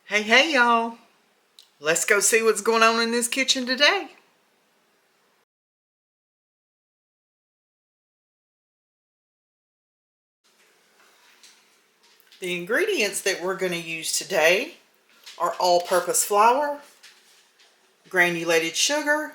Hey y'all. Let's go see what's going on in this kitchen today. The ingredients that we're going to use today are all-purpose flour, granulated sugar,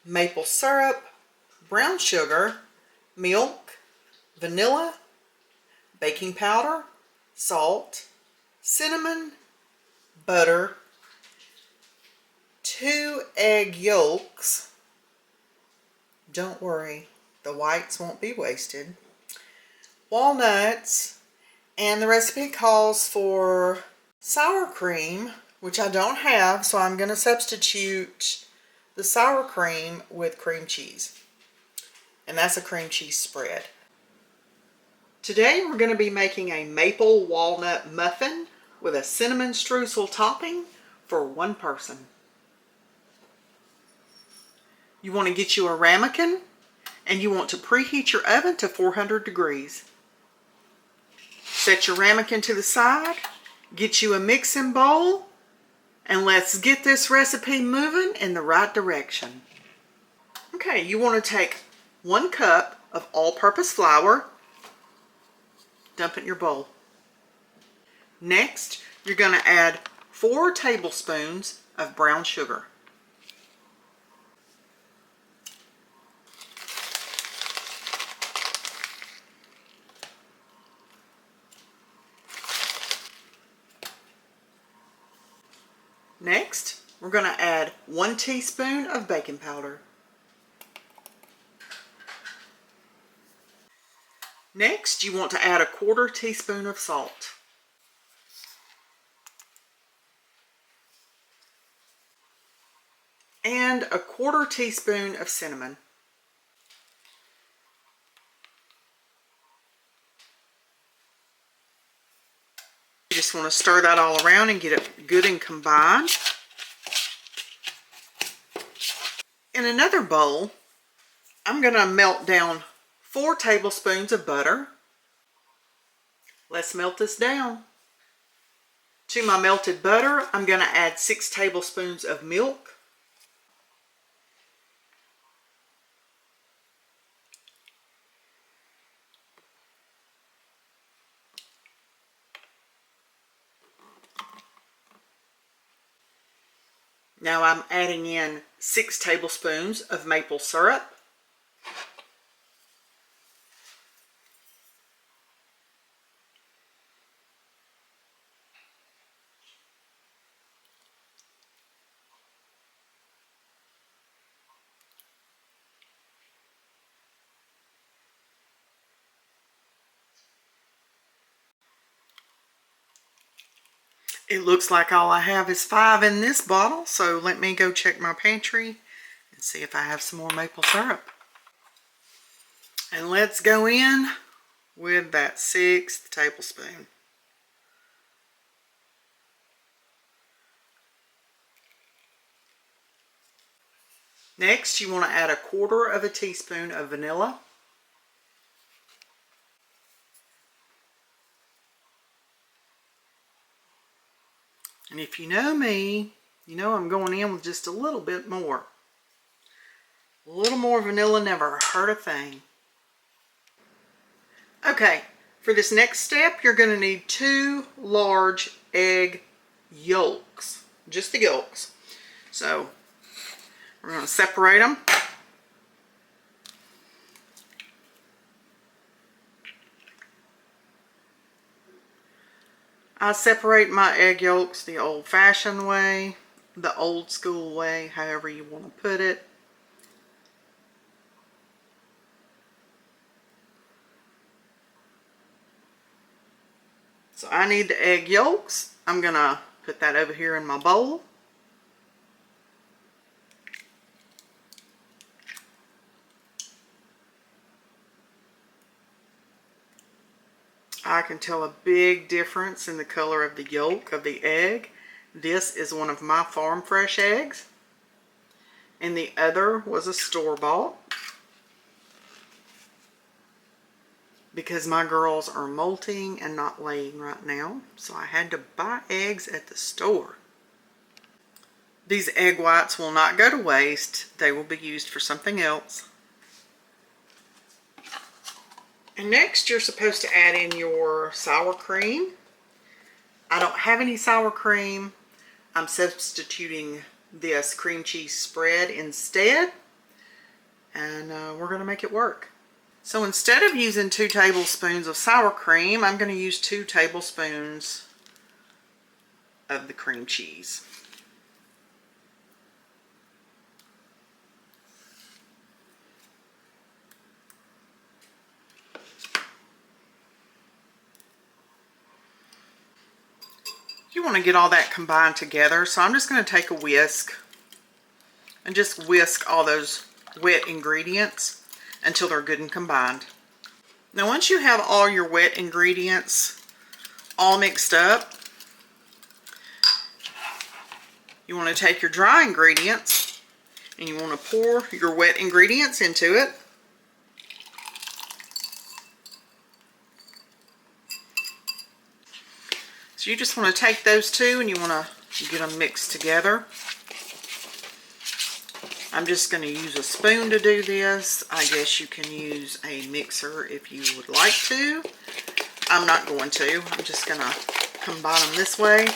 maple syrup, brown sugar, milk, vanilla, baking powder, salt, cinnamon, butter, 2 egg yolks. Don't worry, the whites won't be wasted. Walnuts, and the recipe calls for sour cream, which I don't have, so I'm going to substitute the sour cream with cream cheese. And that's a cream cheese spread. Today we're going to be making a maple walnut muffin with a cinnamon streusel topping for one person. You want to get you a ramekin, and you want to preheat your oven to 400 degrees. Set your ramekin to the side, get you a mixing bowl, and let's get this recipe moving in the right direction. Okay, you want to take 1 cup of all-purpose flour, dump it in your bowl. Next, you're going to add 4 tablespoons of brown sugar. Next, we're going to add 1 teaspoon of baking powder. Next, you want to add 1/4 teaspoon of salt. And 1/4 teaspoon of cinnamon. You just want to stir that all around and get it good and combined. In another bowl, I'm going to melt down 4 tablespoons of butter. Let's melt this down. To my melted butter, I'm going to add 6 tablespoons of milk. Now I'm adding in 6 tablespoons of maple syrup. It looks like all I have is 5 in this bottle, so let me go check my pantry and see if I have some more maple syrup. And let's go in with that 6th tablespoon. Next, you want to add 1/4 teaspoon of vanilla. And if you know me, you know I'm going in with just a little bit more. A little more vanilla never hurt a thing. Okay, for this next step, you're going to need 2 large egg yolks. Just the yolks. So, we're going to separate them. I separate my egg yolks the old-fashioned way, the old school way, however you want to put it. So I need the egg yolks. I'm going to put that over here in my bowl. I can tell a big difference in the color of the yolk of the egg. This is one of my farm fresh eggs, and the other was a store-bought. because my girls are molting and not laying right now. So I had to buy eggs at the store. These egg whites will not go to waste. They will be used for something else. And next you're supposed to add in your sour cream. I don't have any sour cream. I'm substituting this cream cheese spread instead. And we're going to make it work. So instead of using 2 tablespoons of sour cream, I'm going to use 2 tablespoons of the cream cheese. You want to get all that combined together, so I'm just going to take a whisk and just whisk all those wet ingredients until they're good and combined. Now once you have all your wet ingredients all mixed up, you want to take your dry ingredients and you want to pour your wet ingredients into it. So you just want to take those two and you want to get them mixed together. I'm just going to use a spoon to do this. I guess you can use a mixer if you would like to. I'm not going to. I'm just going to combine them this way.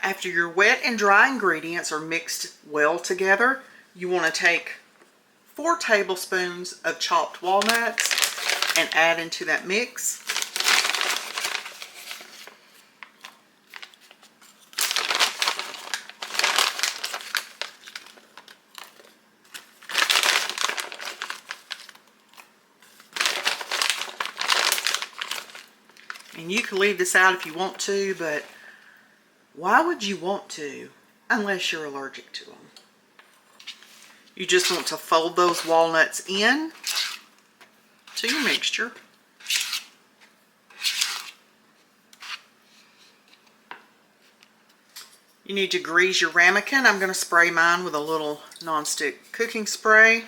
After your wet and dry ingredients are mixed well together, you want to take 4 tablespoons of chopped walnuts and add into that mix. And you can leave this out if you want to, but why would you want to unless you're allergic to them? You just want to fold those walnuts in to your mixture. You need to grease your ramekin. I'm going to spray mine with a little nonstick cooking spray.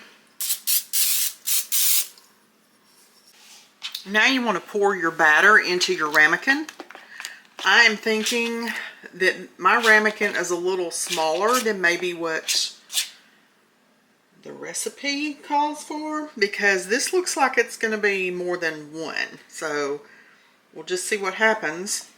Now you want to pour your batter into your ramekin. I am thinking that my ramekin is a little smaller than maybe what the recipe calls for, because this looks like it's going to be more than 1. So we'll just see what happens.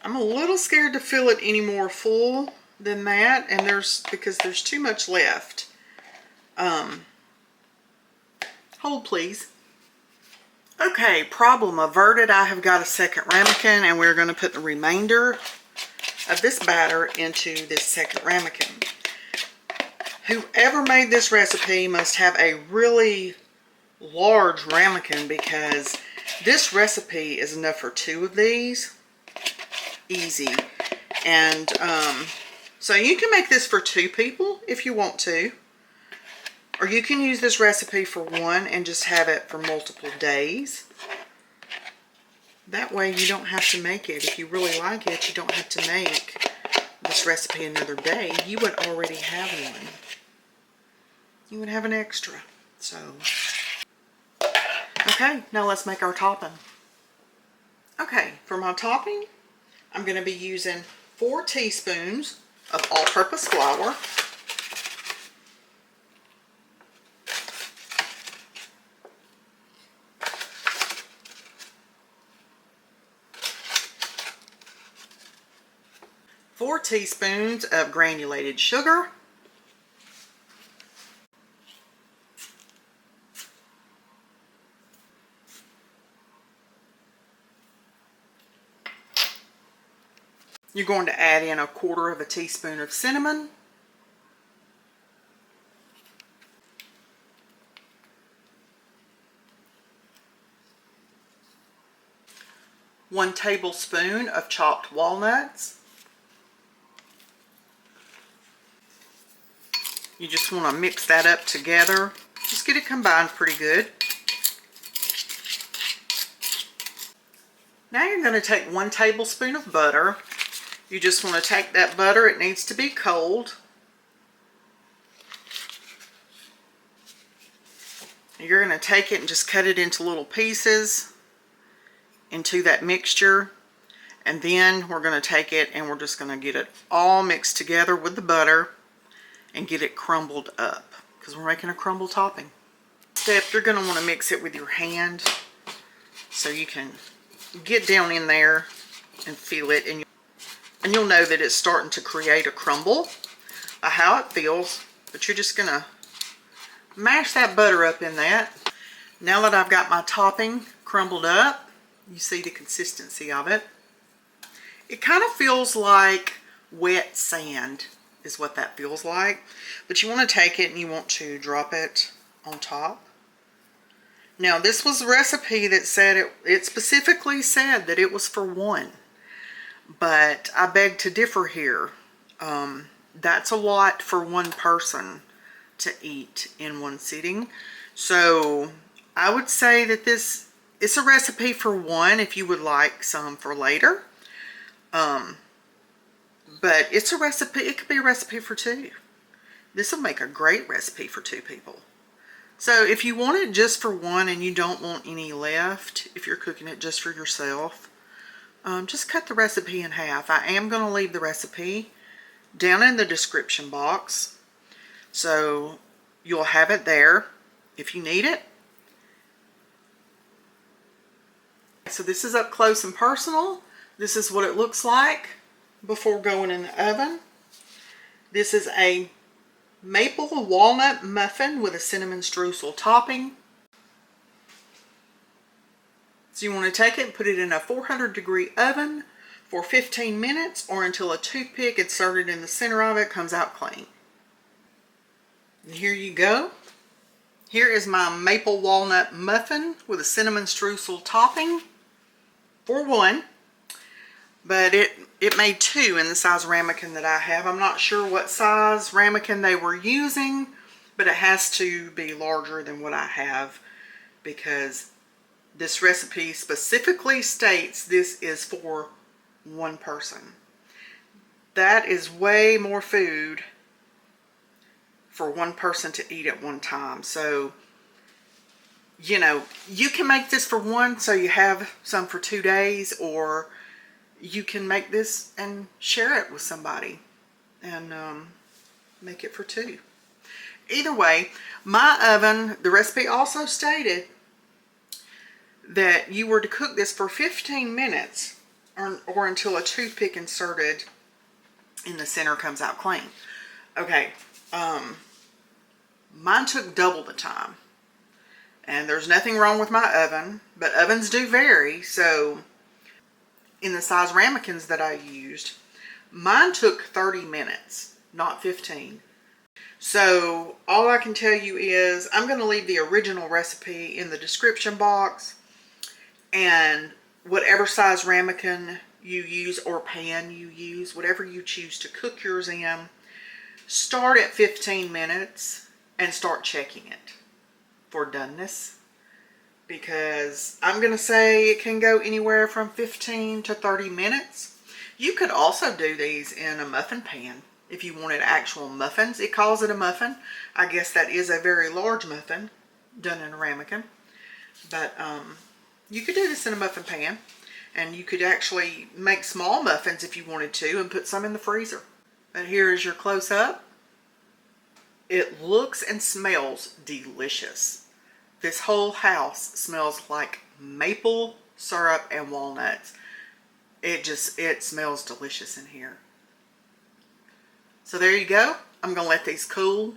I'm a little scared to fill it any more full than that, and because there's too much left. Hold please. Okay, problem averted. I have got a second ramekin, and we're going to put the remainder of this batter into this second ramekin. Whoever made this recipe must have a really large ramekin, because this recipe is enough for 2 of these. Easy. And so you can make this for 2 people if you want to, or you can use this recipe for 1 and just have it for multiple days. That way you don't have to make it. If you really like it, you don't have to make this recipe another day. You would already have one. You would have an extra. So okay, now let's make our topping. Okay, for my topping, I'm going to be using 4 teaspoons of all-purpose flour, 4 teaspoons of granulated sugar, 1/4 teaspoon of cinnamon, 1 tablespoon of chopped walnuts. You just want to mix that up together. Just get it combined pretty good. Now you're going to take 1 tablespoon of butter. You just want to take that butter, it needs to be cold. You're going to take it and just cut it into little pieces into that mixture. And then we're going to take it and we're just going to get it all mixed together with the butter and get it crumbled up because we're making a crumble topping. Step, you're going to want to mix it with your hand so you can get down in there and feel it, and you'll know that it's starting to create a crumble by how it feels. But you're just going to mash that butter up in that. Now that I've got my topping crumbled up, you see the consistency of it. It kind of feels like wet sand is what that feels like. But you want to take it and you want to drop it on top. Now this was a recipe that said it specifically said that it was for 1. But I beg to differ here. That's a lot for 1 person to eat in 1 sitting. So I would say that it's a recipe for 1 if you would like some for later. But it's a recipe, it could be a recipe for 2. This will make a great recipe for 2 people. So if you want it just for 1 and you don't want any left, if you're cooking it just for yourself, just cut the recipe in half. I am going to leave the recipe down in the description box. So you'll have it there if you need it. So this is up close and personal. This is what it looks like before going in the oven. This is a maple walnut muffin with a cinnamon streusel topping. So you want to take it and put it in a 400-degree oven for 15 minutes or until a toothpick inserted in the center of it comes out clean. And here you go. Here is my maple walnut muffin with a cinnamon streusel topping for 1. But it made 2 in the size ramekin that I have. I'm not sure what size ramekin they were using, but it has to be larger than what I have because this recipe specifically states this is for 1 person. That is way more food for 1 person to eat at one time. So, you know, you can make this for 1 so you have some for 2 days, or you can make this and share it with somebody and make it for 2. Either way, my oven, the recipe also stated that you were to cook this for 15 minutes or until a toothpick inserted in the center comes out clean. Okay, mine took double the time. And there's nothing wrong with my oven, but ovens do vary. So in the size ramekins that I used, mine took 30 minutes, not 15. So all I can tell you is I'm going to leave the original recipe in the description box, and whatever size ramekin you use or pan you use, whatever you choose to cook yours in, start at 15 minutes and start checking it for doneness. Because I'm going to say it can go anywhere from 15 to 30 minutes. You could also do these in a muffin pan if you wanted actual muffins. It calls it a muffin. I guess that is a very large muffin done in a ramekin. But you could do this in a muffin pan. And you could actually make small muffins if you wanted to and put some in the freezer. But here is your close-up. It looks and smells delicious. This whole house smells like maple syrup and walnuts. It smells delicious in here. So there you go. I'm going to let these cool.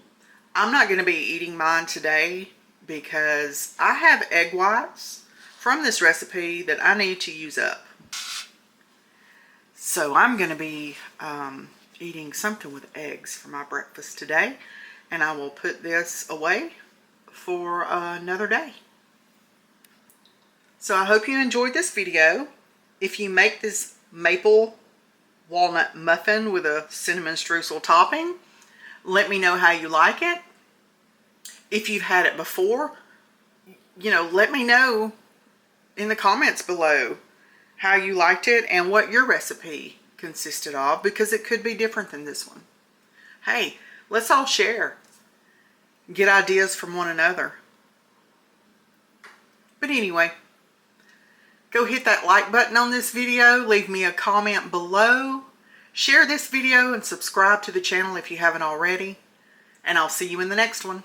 I'm not going to be eating mine today because I have egg whites from this recipe that I need to use up. So I'm going to be eating something with eggs for my breakfast today. And I will put this away for another day. So I hope you enjoyed this video. If you make this maple walnut muffin with a cinnamon streusel topping, let me know how you like it. If you've had it before, you know, let me know in the comments below. how you liked it and what your recipe consisted of, because it could be different than this one. Hey, let's all share. Get ideas from one another. But anyway, go hit that like button on this video. Leave me a comment below. Share this video and subscribe to the channel if you haven't already. And I'll see you in the next one.